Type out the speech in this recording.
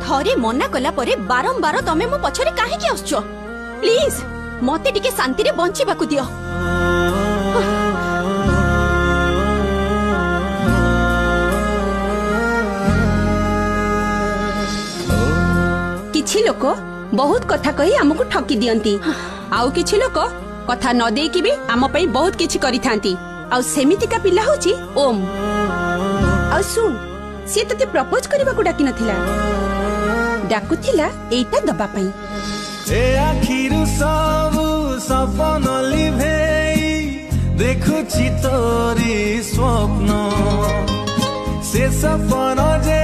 थरे मना कला परे बारंबार तमे मो पछरे काहे के आछो प्लीज मते टिके शांति रे बंचिबाकू दियो। किछि लोक बहुत कथा कही आमको ठकी दियंती आउ किछि लोक कथा न देई कि भी आम पई बहुत किछि करि थांती आउ सेमिति का पिला होची ओम। आउ सुन से तते प्रपोज करबा को डाकी नथिला डाकुथिला एटा दबा पई ए आखिरु सब सपन लिभेई देखुछि तोरी स्वप्न से सपन जे